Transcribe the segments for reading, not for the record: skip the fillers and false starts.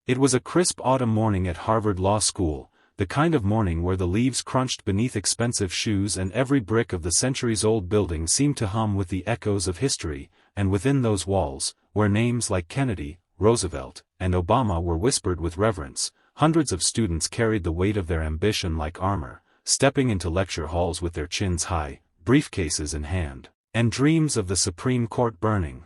It was a crisp autumn morning at Harvard Law School, the kind of morning where the leaves crunched beneath expensive shoes and every brick of the centuries-old building seemed to hum with the echoes of history, and within those walls, where names like Kennedy, Roosevelt, and Obama were whispered with reverence, hundreds of students carried the weight of their ambition like armor, stepping into lecture halls with their chins high, briefcases in hand, and dreams of the Supreme Court burning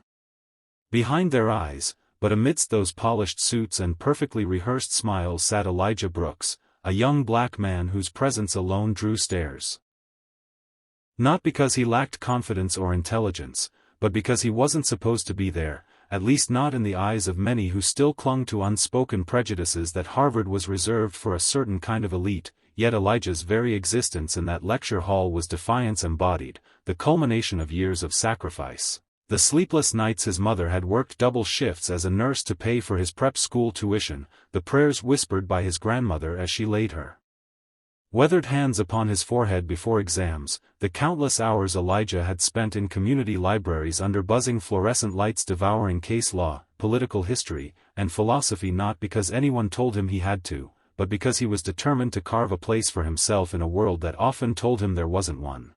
behind their eyes. But amidst those polished suits and perfectly rehearsed smiles sat Elijah Brooks, a young black man whose presence alone drew stares. Not because he lacked confidence or intelligence, but because he wasn't supposed to be there, at least not in the eyes of many who still clung to unspoken prejudices that Harvard was reserved for a certain kind of elite. Yet Elijah's very existence in that lecture hall was defiance embodied, the culmination of years of sacrifice. The sleepless nights his mother had worked double shifts as a nurse to pay for his prep school tuition, the prayers whispered by his grandmother as she laid her weathered hands upon his forehead before exams, the countless hours Elijah had spent in community libraries under buzzing fluorescent lights devouring case law, political history, and philosophy, not because anyone told him he had to, but because he was determined to carve a place for himself in a world that often told him there wasn't one.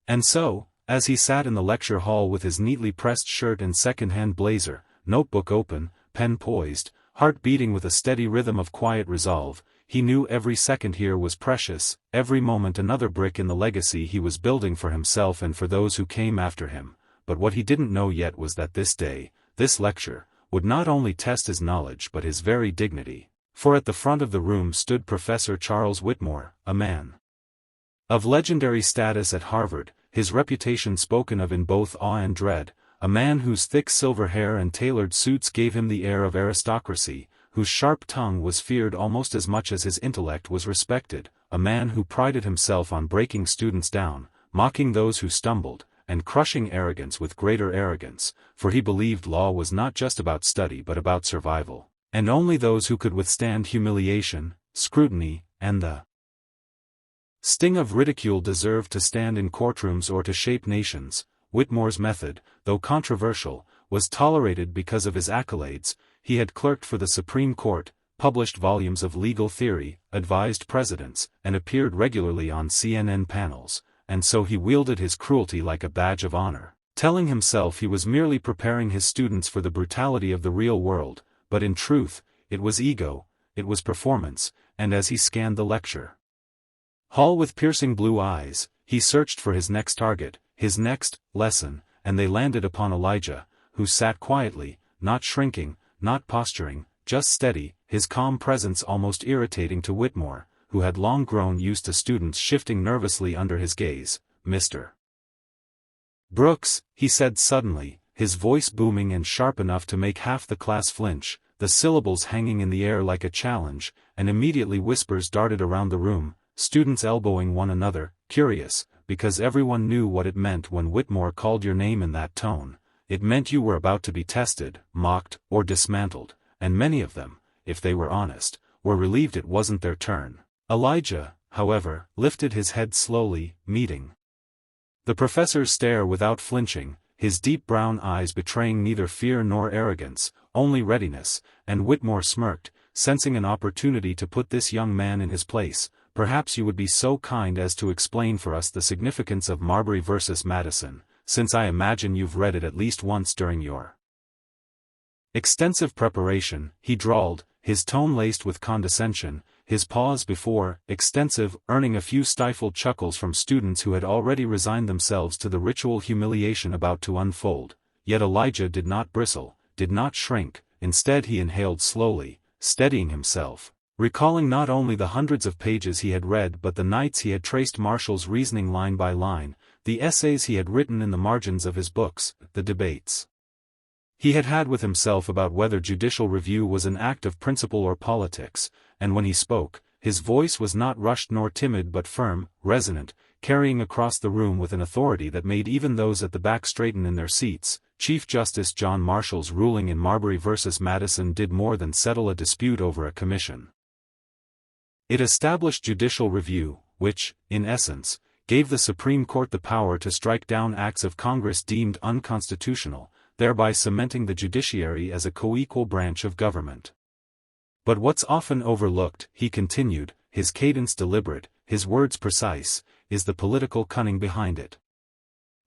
And so, as he sat in the lecture hall with his neatly pressed shirt and second-hand blazer, notebook open, pen poised, heart beating with a steady rhythm of quiet resolve, he knew every second here was precious, every moment another brick in the legacy he was building for himself and for those who came after him. But what he didn't know yet was that this day, this lecture, would not only test his knowledge but his very dignity. For at the front of the room stood Professor Charles Whitmore, a man of legendary status at Harvard, his reputation spoken of in both awe and dread, a man whose thick silver hair and tailored suits gave him the air of aristocracy, whose sharp tongue was feared almost as much as his intellect was respected, a man who prided himself on breaking students down, mocking those who stumbled, and crushing arrogance with greater arrogance, for he believed law was not just about study but about survival, and only those who could withstand humiliation, scrutiny, and the sting of ridicule deserved to stand in courtrooms or to shape nations. Whitmore's method, though controversial, was tolerated because of his accolades. He had clerked for the Supreme Court, published volumes of legal theory, advised presidents, and appeared regularly on CNN panels, and so he wielded his cruelty like a badge of honor, telling himself he was merely preparing his students for the brutality of the real world, but in truth, it was ego, it was performance. And as he scanned the lecture hall with piercing blue eyes, he searched for his next target, his next lesson, and they landed upon Elijah, who sat quietly, not shrinking, not posturing, just steady, his calm presence almost irritating to Whitmore, who had long grown used to students shifting nervously under his gaze. "Mr. Brooks," he said suddenly, his voice booming and sharp enough to make half the class flinch, the syllables hanging in the air like a challenge, and immediately whispers darted around the room, students elbowing one another, curious, because everyone knew what it meant when Whitmore called your name in that tone. It meant you were about to be tested, mocked, or dismantled, and many of them, if they were honest, were relieved it wasn't their turn. Elijah, however, lifted his head slowly, meeting the professor's stare without flinching, his deep brown eyes betraying neither fear nor arrogance, only readiness, and Whitmore smirked, sensing an opportunity to put this young man in his place. "Perhaps you would be so kind as to explain for us the significance of Marbury versus Madison, since I imagine you've read it at least once during your extensive preparation," he drawled, his tone laced with condescension, his pause before extensive earning a few stifled chuckles from students who had already resigned themselves to the ritual humiliation about to unfold. Yet Elijah did not bristle, did not shrink, instead he inhaled slowly, steadying himself, recalling not only the hundreds of pages he had read but the nights he had traced Marshall's reasoning line by line, the essays he had written in the margins of his books, the debates he had had with himself about whether judicial review was an act of principle or politics, and when he spoke, his voice was not rushed nor timid but firm, resonant, carrying across the room with an authority that made even those at the back straighten in their seats. Chief Justice John Marshall's ruling in Marbury versus Madison did more than settle a dispute over a commission. It established judicial review, which, in essence, gave the Supreme Court the power to strike down acts of Congress deemed unconstitutional, thereby cementing the judiciary as a co-equal branch of government. But what's often overlooked, he continued, his cadence deliberate, his words precise, is the political cunning behind it.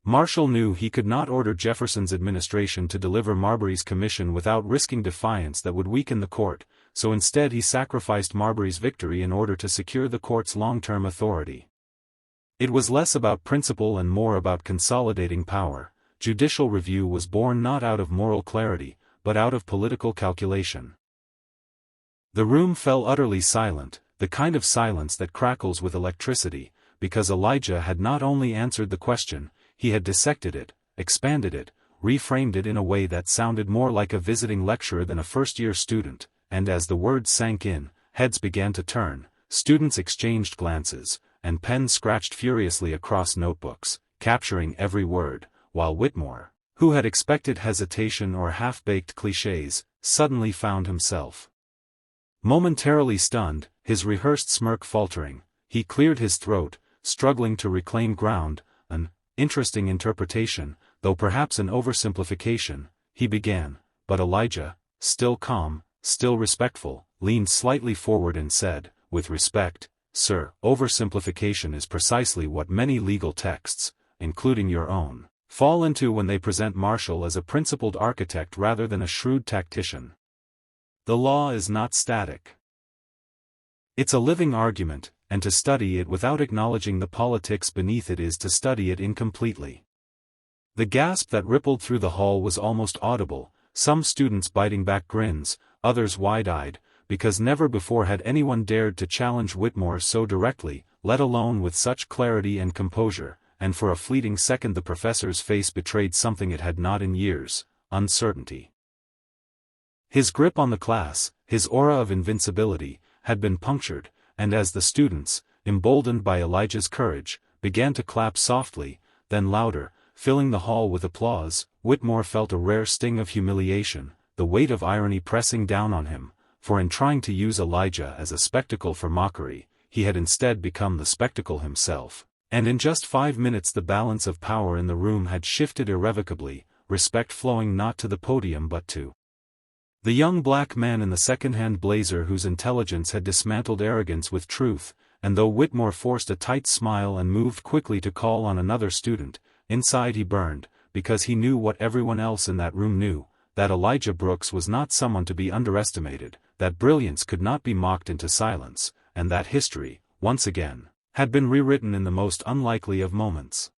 Marshall knew he could not order Jefferson's administration to deliver Marbury's commission without risking defiance that would weaken the court, so instead he sacrificed Marbury's victory in order to secure the court's long-term authority. It was less about principle and more about consolidating power. Judicial review was born not out of moral clarity, but out of political calculation. The room fell utterly silent, the kind of silence that crackles with electricity, because Elijah had not only answered the question, he had dissected it, expanded it, reframed it in a way that sounded more like a visiting lecturer than a first-year student, and as the words sank in, heads began to turn, students exchanged glances, and pens scratched furiously across notebooks, capturing every word, while Whitmore, who had expected hesitation or half-baked clichés, suddenly found himself momentarily stunned, his rehearsed smirk faltering. He cleared his throat, struggling to reclaim ground. An interesting interpretation, though perhaps an oversimplification, he began, but Elijah, still calm, still respectful, leaned slightly forward and said, with respect, "Sir, oversimplification is precisely what many legal texts, including your own, fall into when they present Marshall as a principled architect rather than a shrewd tactician. The law is not static. It's a living argument, and to study it without acknowledging the politics beneath it is to study it incompletely." The gasp that rippled through the hall was almost audible, some students biting back grins, others wide-eyed, because never before had anyone dared to challenge Whitmore so directly, let alone with such clarity and composure, and for a fleeting second the professor's face betrayed something it had not in years: uncertainty. His grip on the class, his aura of invincibility, had been punctured, and as the students, emboldened by Elijah's courage, began to clap softly, then louder, filling the hall with applause, Whitmore felt a rare sting of humiliation, the weight of irony pressing down on him, for in trying to use Elijah as a spectacle for mockery, he had instead become the spectacle himself, and in just 5 minutes the balance of power in the room had shifted irrevocably, respect flowing not to the podium but to the young black man in the second-hand blazer whose intelligence had dismantled arrogance with truth. And though Whitmore forced a tight smile and moved quickly to call on another student, inside he burned, because he knew what everyone else in that room knew, that Elijah Brooks was not someone to be underestimated, that brilliance could not be mocked into silence, and that history, once again, had been rewritten in the most unlikely of moments.